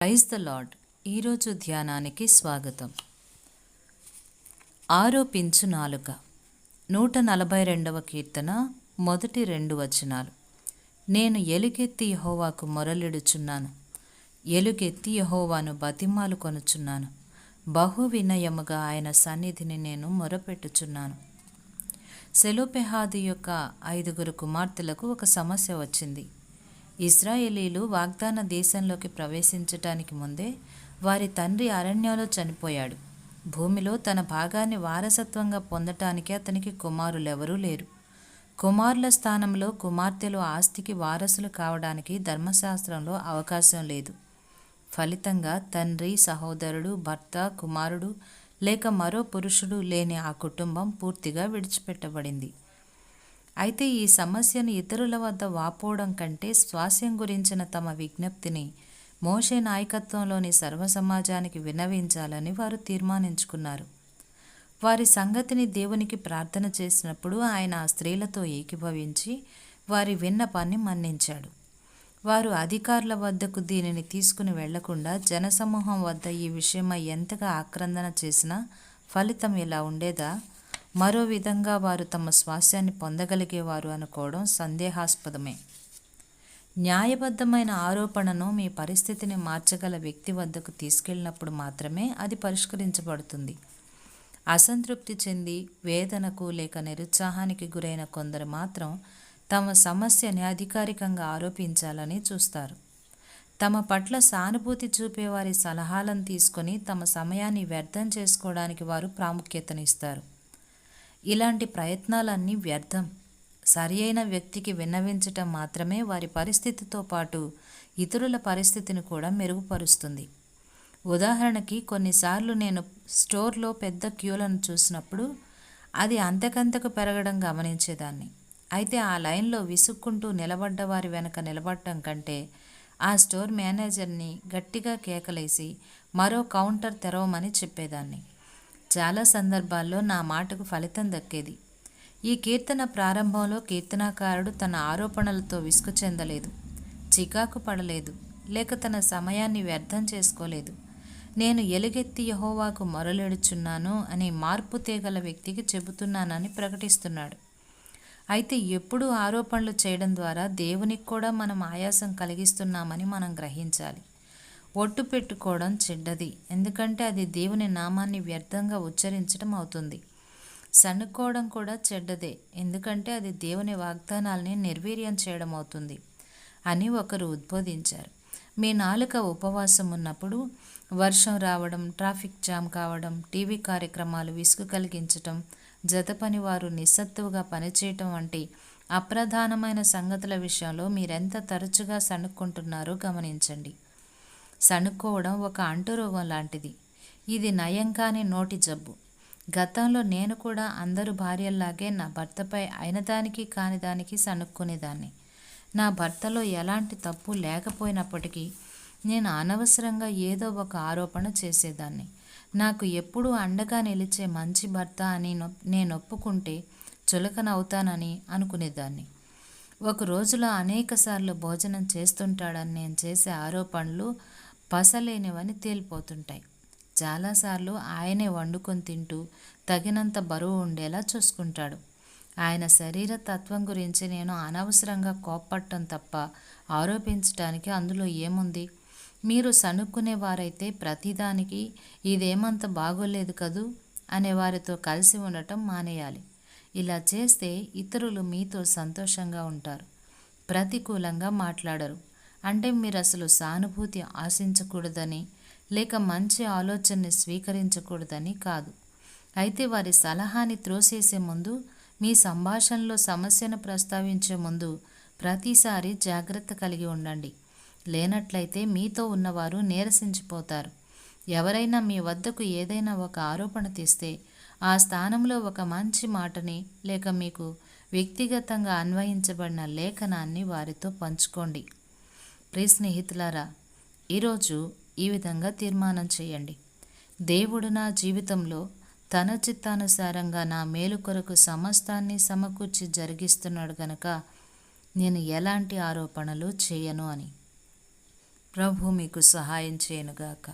Praise the lord. ఈరోజు ధ్యానానికి స్వాగతం. ఆరోపించు నాలుక. 142వ కీర్తన మొదటి 2 వచనాలు. నేను ఎలుగెత్తి యెహోవాకు మొరలిడుచున్నాను, ఎలుగెత్తి యెహోవాను బతిమాలు కొనుచున్నాను. బహు వినయముగా ఆయన సన్నిధిని నేను మొరపెట్టుచున్నాను. సెలోపెహాదు యొక్క 5 కుమార్తెలకు ఒక సమస్య వచ్చింది. ఇశ్రాయేలీలు వాగ్దాన దేశంలోకి ప్రవేశించటానికి ముందే వారి తండ్రి అరణ్యంలో చనిపోయాడు. భూమిలో తన భాగాన్ని వారసత్వంగా పొందటానికి అతనికి కుమారులెవరూ లేరు. కుమారుల స్థానంలో కుమార్తెలు ఆస్తికి వారసులు కావడానికి ధర్మశాస్త్రంలో అవకాశం లేదు. ఫలితంగా తండ్రి, సహోదరుడు, భర్త, కుమారుడు లేక మరో పురుషుడు లేని ఆ కుటుంబం పూర్తిగా విడిచిపెట్టబడింది. అయితే ఈ సమస్యను ఇతరుల వద్ద వాపోవడం కంటే స్వాస్యం గురించిన తమ విజ్ఞప్తిని మోషే నాయకత్వంలోని సర్వసమాజానికి విన్నవించాలని వారు తీర్మానించుకున్నారు. వారి సంగతిని దేవునికి ప్రార్థన చేసినప్పుడు ఆయన ఆ స్త్రీలతో ఏకీభవించి వారి విన్నపాన్ని మన్నించాడు. వారు అధికారుల వద్దకు దీనిని తీసుకుని వెళ్లకుండా జనసమూహం వద్ద ఈ విషయమై ఎంతగా ఆక్రందన చేసినా ఫలితం ఇలా ఉండేదా? మరో విధంగా వారు తమ స్వాస్యాన్ని పొందగలిగేవారు అనుకోవడం సందేహాస్పదమే. న్యాయబద్ధమైన ఆరోపణను మీ పరిస్థితిని మార్చగల వ్యక్తి వద్దకు తీసుకెళ్ళినప్పుడు మాత్రమే అది పరిష్కరించబడుతుంది. అసంతృప్తి చెంది వేదనకు లేక నిరుత్సాహానికి గురైన కొందరు మాత్రం తమ సమస్యని అధికారికంగా ఆరోపించాలని చూస్తారు. తమ పట్ల సానుభూతి చూపే వారి సలహాలను తీసుకొని తమ సమయాన్ని వ్యర్థం చేసుకోవడానికి వారు ప్రాముఖ్యతనిస్తారు. ఇలాంటి ప్రయత్నాలన్నీ వ్యర్థం. సరి అయిన వ్యక్తికి విన్నవించటం మాత్రమే వారి పరిస్థితితో పాటు ఇతరుల పరిస్థితిని కూడా మెరుగుపరుస్తుంది. ఉదాహరణకి, కొన్నిసార్లు నేను స్టోర్లో పెద్ద క్యూలను చూసినప్పుడు అది అంతకంతకు పెరగడం గమనించేదాన్ని. అయితే ఆ లైన్లో విసుక్కుంటూ నిలబడ్డ వారి వెనక నిలబడటం కంటే ఆ స్టోర్ మేనేజర్ని గట్టిగా కేకలేసి మరో కౌంటర్ తెరవమని చెప్పేదాన్ని. చాలా సందర్భాల్లో నా మాటకు ఫలితం దక్కేది. ఈ కీర్తన ప్రారంభంలో కీర్తనాకారుడు తన ఆరోపణలతో విసుగు చెందలేదు, చికాకు పడలేదు, లేక తన సమయాన్ని వ్యర్థం చేసుకోలేదు. నేను ఎలుగెత్తి యెహోవాకు మొరలిడుచున్నాను అని మార్పు తేగల వ్యక్తికి చెబుతున్నానని ప్రకటిస్తున్నాడు. అయితే ఎప్పుడూ ఆరోపణలు చేయడం ద్వారా దేవునికి కూడా మనం ఆయాసం కలిగిస్తున్నామని మనం గ్రహించాలి. ఒట్టు పెట్టుకోవడం చెడ్డది, ఎందుకంటే అది దేవుని నామాన్ని వ్యర్థంగా ఉచ్చరించడం అవుతుంది. సణుక్కోవడం కూడా చెడ్డదే, ఎందుకంటే అది దేవుని వాగ్దానాల్ని నిర్వీర్యం చేయడం అవుతుంది అని ఒకరు ఉద్బోధించారు. మీ నాలుక ఉపవాసం ఉన్నప్పుడు వర్షం రావడం, ట్రాఫిక్ జామ్ కావడం, టీవీ కార్యక్రమాలు విసుగు కలిగించటం, జత పని వారు నిస్సత్తువుగా పనిచేయటం వంటి అప్రధానమైన సంగతుల విషయంలో మీరెంత తరచుగా సణుక్కుంటున్నారో గమనించండి. సణుక్కోవడం ఒక అంటురోగం లాంటిది. ఇది నయం కాని నోటి జబ్బు. గతంలో నేను కూడా అందరు భార్యల్లాగే నా భర్తపై అయినదానికి కానిదానికి సణుక్కునేదాన్ని. నా భర్తలో ఎలాంటి తప్పు లేకపోయినప్పటికీ నేను అనవసరంగా ఏదో ఒక ఆరోపణ చేసేదాన్ని. నాకు ఎప్పుడూ అండగా నిలిచే మంచి భర్త అని నేను ఒప్పుకుంటే చులకనవుతానని అనుకునేదాన్ని. ఒక రోజులో అనేకసార్లు భోజనం చేస్తుంటాడని నేను చేసే ఆరోపణలు పసలేనివని తేలిపోతుంటాయి. చాలాసార్లు ఆయనే వండుకొని తింటూ తగినంత బరువు ఉండేలా చూసుకుంటాడు. ఆయన శరీర తత్వం గురించి నేను అనవసరంగా కోప్పట్టం తప్ప ఆరోపించటానికి అందులో ఏముంది? మీరు సణుక్కునేవారైతే ప్రతిదానికి ఇదేమంత బాగోలేదు కదూ అనే వారితో కలిసి ఉండటం మానేయాలి. ఇలా చేస్తే ఇతరులు మీతో సంతోషంగా ఉంటారు, ప్రతికూలంగా మాట్లాడరు. అంటే మీరు అసలు సానుభూతి ఆశించకూడదని లేక మంచి ఆలోచనని స్వీకరించకూడదని కాదు. అయితే వారి సలహాని త్రోసేసే ముందు, మీ సంభాషణలో సమస్యను ప్రస్తావించే ముందు ప్రతిసారి జాగ్రత్త కలిగి ఉండండి. లేనట్లయితే మీతో ఉన్నవారు నీరసించిపోతారు. ఎవరైనా మీ వద్దకు ఏదైనా ఒక ఆరోపణ తెస్తే ఆ స్థానంలో ఒక మంచి మాటని లేక మీకు వ్యక్తిగతంగా అన్వయించబడిన లేఖనాన్ని వారితో పంచుకోండి. ప్రియ స్నేహితులారా, ఈరోజు ఈ విధంగా తీర్మానం చేయండి. దేవుడు నా జీవితంలో తన చిత్తానుసారంగా నా మేలు కొరకు సమస్తాన్ని సమకూర్చి జరిగిస్తున్నాడు గనక నేను ఎలాంటి ఆరోపణలు చేయను అని. ప్రభు మీకు సహాయం చేయనుగాక.